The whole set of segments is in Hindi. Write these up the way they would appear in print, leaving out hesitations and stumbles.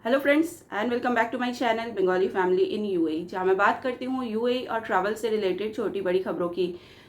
Hello friends and welcome back to my channel Bengali family in UAE, जहाँ मैं बात करती हूँ यूएई और ट्रैवल से रिलेटेड छोटी बड़ी खबरों की।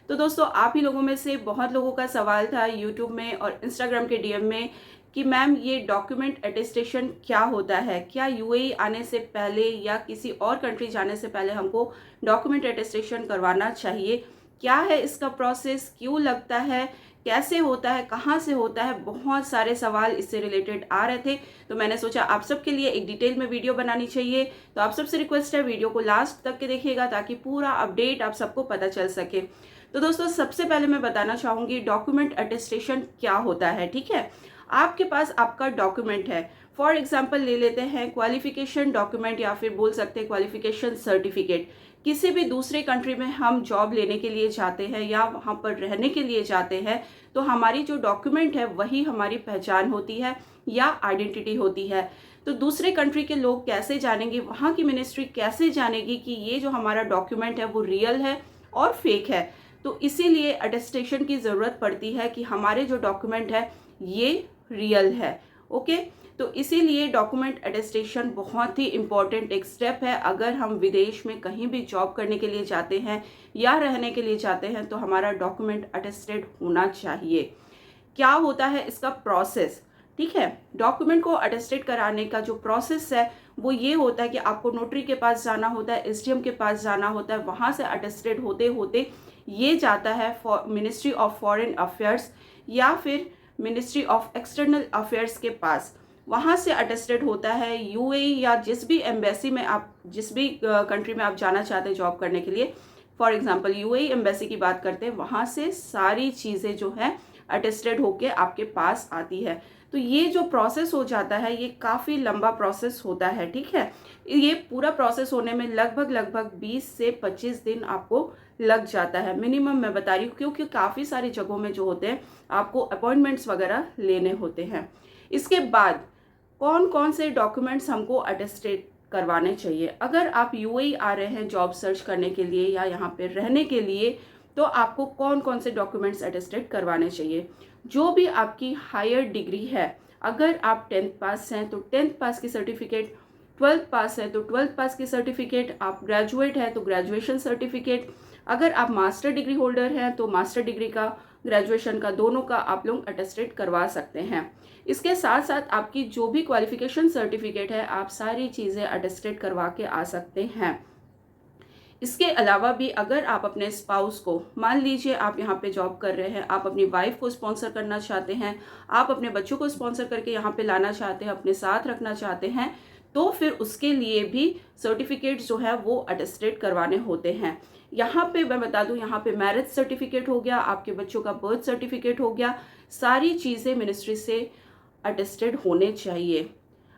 तो दोस्तों, आप ही लोगों में से बहुत लोगों का सवाल था यूट्यूब में और इंस्टाग्राम के डीएम में कि मैम ये डॉक्यूमेंट अटेस्टेशन क्या होता है, क्या यूएई आने से पहले या किसी और कंट्री जाने से पहले हमको डॉक्यूमेंट अटेस्टेशन करवाना चाहिए, क्या है इसका प्रोसेस, क्यों लगता है, कैसे होता है, कहाँ से होता है। बहुत सारे सवाल इससे रिलेटेड आ रहे थे, तो मैंने सोचा आप सबके लिए एक डिटेल में वीडियो बनानी चाहिए। तो आप सबसे रिक्वेस्ट है वीडियो को लास्ट तक के देखिएगा ताकि पूरा अपडेट आप सबको पता चल सके। तो दोस्तों, सबसे पहले मैं बताना चाहूँगी डॉक्यूमेंट अटेस्टेशन क्या होता है। ठीक है, आपके पास आपका डॉक्यूमेंट है, फॉर एग्जाम्पल ले लेते हैं क्वालिफिकेशन डॉक्यूमेंट या फिर बोल सकते हैं क्वालिफिकेशन सर्टिफिकेट। किसी भी दूसरे कंट्री में हम जॉब लेने के लिए जाते हैं या वहाँ पर रहने के लिए जाते हैं, तो हमारी जो डॉक्यूमेंट है वही हमारी पहचान होती है या आइडेंटिटी होती है। तो दूसरे कंट्री के लोग कैसे जानेंगे, वहाँ की मिनिस्ट्री कैसे जानेगी कि ये जो हमारा डॉक्यूमेंट है वो रियल है और फेक है। तो इसीलिए अटेस्टेशन की ज़रूरत पड़ती है कि हमारे जो डॉक्यूमेंट है ये रियल है। ओके, तो इसीलिए डॉक्यूमेंट अटेस्टेशन बहुत ही इम्पॉर्टेंट एक स्टेप है। अगर हम विदेश में कहीं भी जॉब करने के लिए जाते हैं या रहने के लिए जाते हैं तो हमारा डॉक्यूमेंट अटेस्टेड होना चाहिए। क्या होता है इसका प्रोसेस? ठीक है, डॉक्यूमेंट को अटेस्टेड कराने का जो प्रोसेस है वो ये होता है कि आपको नोटरी के पास जाना होता है, एसडीएम के पास जाना होता है, वहाँ से अटेस्टेड होते होते ये जाता है मिनिस्ट्री ऑफ फॉरेन अफेयर्स या फिर मिनिस्ट्री ऑफ एक्सटर्नल अफेयर्स के पास। वहाँ से अटेस्टेड होता है यूएई या जिस भी एम्बेसी में आप, जिस भी कंट्री में आप जाना चाहते हैं जॉब करने के लिए। फॉर एग्जांपल यूएई एम्बेसी की बात करते हैं, वहाँ से सारी चीज़ें जो है अटेस्टेड होके आपके पास आती है। तो ये जो प्रोसेस हो जाता है ये काफ़ी लंबा प्रोसेस होता है। ठीक है, ये पूरा प्रोसेस होने में लगभग 20 से 25 दिन आपको लग जाता है मिनिमम, मैं बता रही हूँ, क्योंकि काफ़ी सारी जगहों में जो होते हैं आपको अपॉइंटमेंट्स वगैरह लेने होते हैं। इसके बाद कौन कौन से डॉक्यूमेंट्स हमको अटेस्टेड करवाने चाहिए। अगर आप यूएई आ रहे हैं जॉब सर्च करने के लिए या यहाँ पे रहने के लिए, तो आपको कौन कौन से डॉक्यूमेंट्स अटेस्टेड करवाने चाहिए। जो भी आपकी हायर डिग्री है, अगर आप 10th पास हैं तो 10th पास की सर्टिफिकेट, 12th पास है तो 12th पास की सर्टिफिकेट, आप ग्रेजुएट है तो ग्रेजुएशन सर्टिफिकेट, अगर आप मास्टर डिग्री होल्डर हैं तो मास्टर डिग्री का, ग्रेजुएशन का, दोनों का आप लोग अटेस्टेड करवा सकते हैं। इसके साथ साथ आपकी जो भी क्वालिफिकेशन सर्टिफिकेट है आप सारी चीज़ें अटेस्टेड करवा के आ सकते हैं। इसके अलावा भी अगर आप अपने स्पाउस को, मान लीजिए आप यहाँ पे जॉब कर रहे हैं, आप अपनी वाइफ को स्पॉन्सर करना चाहते हैं, आप अपने बच्चों को स्पॉन्सर करके यहाँ पे लाना चाहते हैं, अपने साथ रखना चाहते हैं, तो फिर उसके लिए भी सर्टिफिकेट्स जो है वो अटेस्टेड करवाने होते हैं। यहाँ पे मैं बता दूँ, यहाँ पे मैरिज सर्टिफिकेट हो गया, आपके बच्चों का बर्थ सर्टिफिकेट हो गया, सारी चीज़ें मिनिस्ट्री से अटेस्टेड होने चाहिए।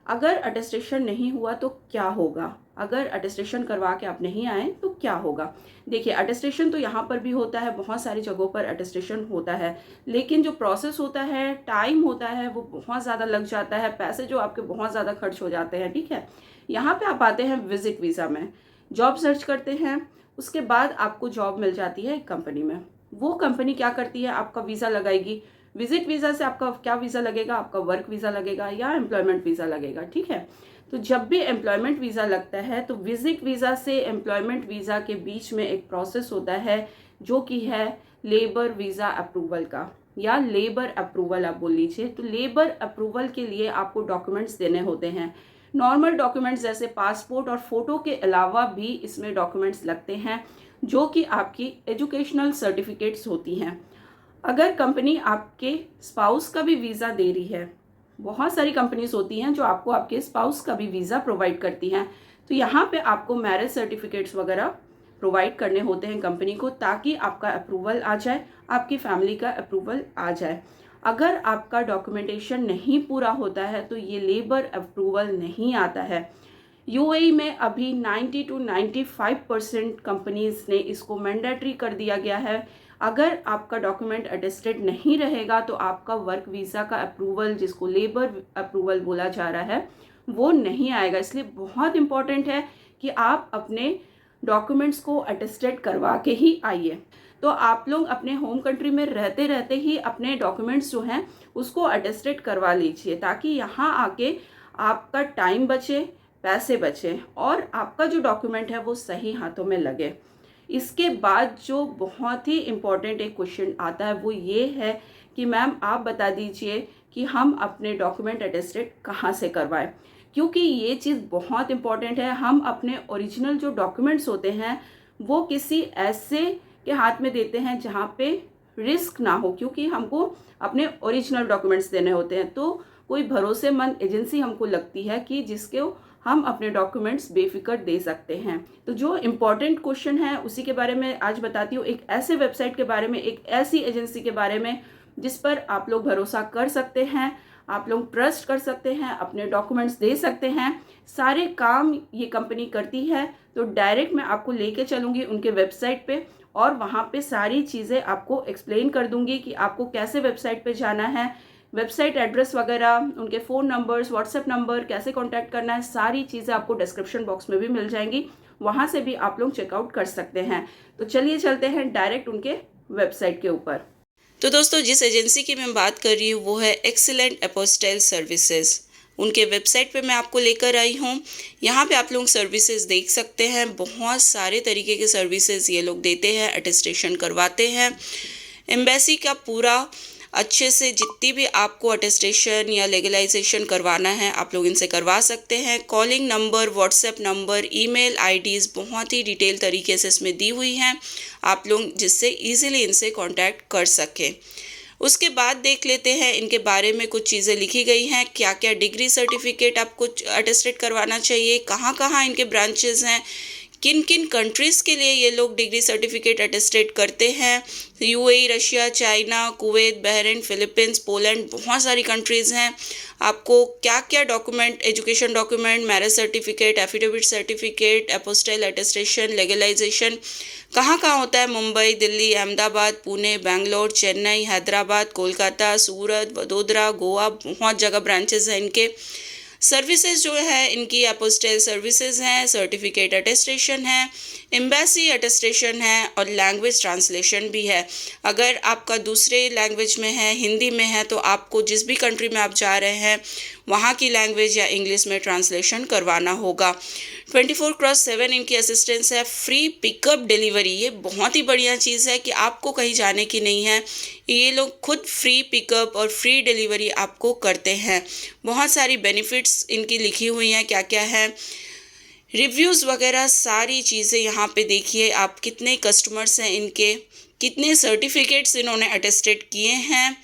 अगर अटेस्टेशन नहीं हुआ तो क्या होगा, अगर अटेस्टेशन करवा के आप नहीं आए तो क्या होगा। देखिए, अटेस्टेशन तो यहाँ पर भी होता है, बहुत सारी जगहों पर अटेस्टेशन होता है, लेकिन जो प्रोसेस होता है, टाइम होता है, वो बहुत ज़्यादा लग जाता है, पैसे जो आपके बहुत ज़्यादा खर्च हो जाते हैं। ठीक है, यहाँ पे आप आते हैं विजिट वीज़ा में, जॉब सर्च करते हैं, उसके बाद आपको जॉब मिल जाती है एक कंपनी में। वो कंपनी क्या करती है, आपका वीज़ा लगाएगी। विजिट वीज़ा से आपका क्या वीज़ा लगेगा, आपका वर्क वीज़ा लगेगा या एम्प्लॉयमेंट वीज़ा लगेगा। ठीक है, तो जब भी एम्प्लॉयमेंट वीज़ा लगता है तो विजिट वीज़ा से एम्प्लॉयमेंट वीज़ा के बीच में एक प्रोसेस होता है जो कि है लेबर वीज़ा अप्रूवल का, या लेबर अप्रूवल आप बोल लीजिए। तो लेबर अप्रूवल के लिए आपको डॉक्यूमेंट्स देने होते हैं। नॉर्मल डॉक्यूमेंट्स जैसे पासपोर्ट और फोटो के अलावा भी इसमें डॉक्यूमेंट्स लगते हैं, जो कि आपकी एजुकेशनल सर्टिफिकेट्स होती हैं। अगर कंपनी आपके स्पाउस का भी वीज़ा दे रही है, बहुत सारी कंपनीज होती हैं जो आपको आपके स्पाउस का भी वीज़ा प्रोवाइड करती हैं, तो यहाँ पे आपको मैरिज सर्टिफिकेट्स वगैरह प्रोवाइड करने होते हैं कंपनी को, ताकि आपका अप्रूवल आ जाए, आपकी फैमिली का अप्रूवल आ जाए। अगर आपका डॉक्यूमेंटेशन नहीं पूरा होता है तो ये लेबर अप्रूवल नहीं आता है। यूएई में अभी 90 to 95% कंपनीज ने इसको मैंडेटरी कर दिया गया है। अगर आपका डॉक्यूमेंट अटेस्टेड नहीं रहेगा तो आपका वर्क वीज़ा का अप्रूवल, जिसको लेबर अप्रूवल बोला जा रहा है, वो नहीं आएगा। इसलिए बहुत इम्पॉर्टेंट है कि आप अपने डॉक्यूमेंट्स को अटेस्टेड करवा के ही आइए। तो आप लोग अपने होम कंट्री में रहते रहते ही अपने डॉक्यूमेंट्स जो हैं उसको अटेस्टेड करवा लीजिए, ताकि यहाँ आके आपका टाइम बचे, पैसे बचे और आपका जो डॉक्यूमेंट है वो सही हाथों में लगे। इसके बाद जो बहुत ही इम्पॉर्टेंट एक क्वेश्चन आता है वो ये है कि मैम आप बता दीजिए कि हम अपने डॉक्यूमेंट अटेस्टेड कहाँ से करवाएं, क्योंकि ये चीज़ बहुत इम्पॉर्टेंट है। हम अपने ओरिजिनल जो डॉक्यूमेंट्स होते हैं वो किसी ऐसे के हाथ में देते हैं जहाँ पे रिस्क ना हो, क्योंकि हमको अपने ओरिजिनल डॉक्यूमेंट्स देने होते हैं। तो कोई भरोसेमंद एजेंसी हमको लगती है कि जिसके हम अपने डॉक्यूमेंट्स बेफिक्र दे सकते हैं। तो जो इम्पॉर्टेंट क्वेश्चन है उसी के बारे में आज बताती हूँ, एक ऐसे वेबसाइट के बारे में, एक ऐसी एजेंसी के बारे में जिस पर आप लोग भरोसा कर सकते हैं, आप लोग ट्रस्ट कर सकते हैं, अपने डॉक्यूमेंट्स दे सकते हैं। सारे काम ये कंपनी करती है। तो डायरेक्ट मैं आपको लेके चलूँगी उनके वेबसाइट पे और वहाँ पे सारी चीज़ें आपको एक्सप्लेन कर दूँगी कि आपको कैसे वेबसाइट पे जाना है, वेबसाइट एड्रेस वगैरह, उनके फ़ोन नंबर्स, व्हाट्सएप नंबर, कैसे कांटेक्ट करना है, सारी चीज़ें आपको डिस्क्रिप्शन बॉक्स में भी मिल जाएंगी। वहाँ से भी आप लोग चेकआउट कर सकते हैं। तो चलिए चलते हैं डायरेक्ट उनके वेबसाइट के ऊपर। तो दोस्तों, जिस एजेंसी की मैं बात कर रही हूँ वो है एक्सीलेंट अपोस्टाइल सर्विसेज। उनके वेबसाइट पे मैं आपको लेकर आई हूँ। यहाँ पे आप लोग सर्विसेज देख सकते हैं। बहुत सारे तरीके के सर्विसेज ये लोग देते हैं, अटेस्टेशन करवाते हैं। एम्बेसी का पूरा अच्छे से जितनी भी आपको अटेस्टेशन या लेगलाइजेशन करवाना है आप लोग इनसे करवा सकते हैं। Calling number, WhatsApp number, email IDs बहुत ही डिटेल तरीके से इसमें दी हुई हैं, आप लोग जिससे इजीली इनसे कांटेक्ट कर सकें। उसके बाद देख लेते हैं इनके बारे में कुछ चीज़ें लिखी गई हैं, क्या क्या डिग्री सर्टिफिकेट आपको अटेस्टेड करवाना चाहिए, कहाँ कहाँ इनके ब्रांचेस हैं, किन किन कंट्रीज़ के लिए ये लोग डिग्री सर्टिफिकेट अटेस्टेड करते हैं। UAE, Russia, China, Kuwait, Bahrain, Philippines, Poland, बहुत सारी कंट्रीज़ हैं। आपको क्या क्या document, education document, marriage certificate, affidavit certificate, apostille attestation, legalisation कहाँ कहाँ होता है, मुंबई, दिल्ली, अहमदाबाद, पुणे, बेंगलोर, चेन्नई, हैदराबाद, कोलकाता, सूरत, वडोदरा, गोवा, बहुत जगह ब्रांचेस हैं इनके। सर्विसेज जो है इनकी अपोस्टाइल सर्विसेज हैं, सर्टिफिकेट अटेस्टेशन है, एम्बेसी अटेस्टेशन है और लैंग्वेज ट्रांसलेशन भी है। अगर आपका दूसरे लैंग्वेज में है, हिंदी में है, तो आपको जिस भी कंट्री में आप जा रहे हैं वहाँ की लैंग्वेज या इंग्लिश में ट्रांसलेशन करवाना होगा। 24/7 इनकी असिस्टेंस है। फ्री पिकअप डिलीवरी, ये बहुत ही बढ़िया चीज़ है कि आपको कहीं जाने की नहीं है, ये लोग खुद फ्री पिकअप और फ्री डिलीवरी आपको करते हैं। बहुत सारी बेनिफिट्स इनकी लिखी हुई हैं, क्या क्या है, रिव्यूज़ वगैरह सारी चीज़ें यहाँ पे देखिए आप, कितने कस्टमर्स हैं इनके, कितने सर्टिफिकेट्स इन्होंने अटेस्टेड किए हैं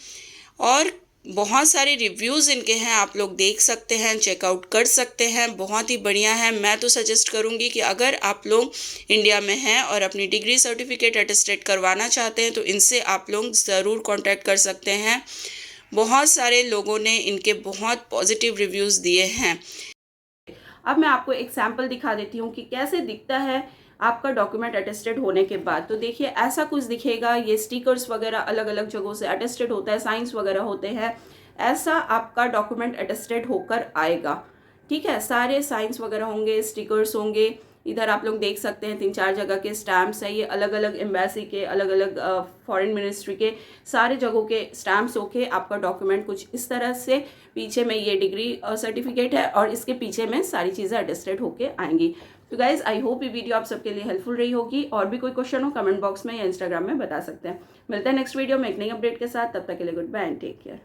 और बहुत सारे रिव्यूज़ इनके हैं, आप लोग देख सकते हैं, चेकआउट कर सकते हैं। बहुत ही बढ़िया है। मैं तो सजेस्ट करूँगी कि अगर आप लोग इंडिया में हैं और अपनी डिग्री सर्टिफिकेट अटेस्टेड करवाना चाहते हैं तो इनसे आप लोग ज़रूर कांटेक्ट कर सकते हैं। बहुत सारे लोगों ने इनके बहुत पॉजिटिव रिव्यूज़ दिए हैं। अब मैं आपको एक सैम्पल दिखा देती हूँ कि कैसे दिखता है आपका डॉक्यूमेंट अटेस्टेड होने के बाद। तो देखिए ऐसा कुछ दिखेगा, ये स्टिकर्स वगैरह अलग अलग जगहों से अटेस्टेड होता है, साइंस वगैरह होते हैं, ऐसा आपका डॉक्यूमेंट अटेस्टेड होकर आएगा। ठीक है, सारे साइंस वगैरह होंगे, स्टिकर्स होंगे। इधर आप लोग देख सकते हैं 3-4 जगह के स्टैम्प्स हैं, ये अलग अलग एम्बेसी के, अलग अलग फॉरेन मिनिस्ट्री के, सारे जगहों के स्टैम्प्स होके आपका डॉक्यूमेंट कुछ इस तरह से, पीछे में ये डिग्री सर्टिफिकेट है और इसके पीछे में सारी चीज़ें अटेस्टेड होके आएंगी। तो गाइज आई होप ये वीडियो आप सबके लिए हेल्पफुल रही होगी। और भी कोई क्वेश्चन हो कमेंट बॉक्स में या इंस्टाग्राम में बता सकते हैं। मिलते हैं नेक्स्ट वीडियो में एक नई अपडेट के साथ। तब तक के लिए good bye and take care.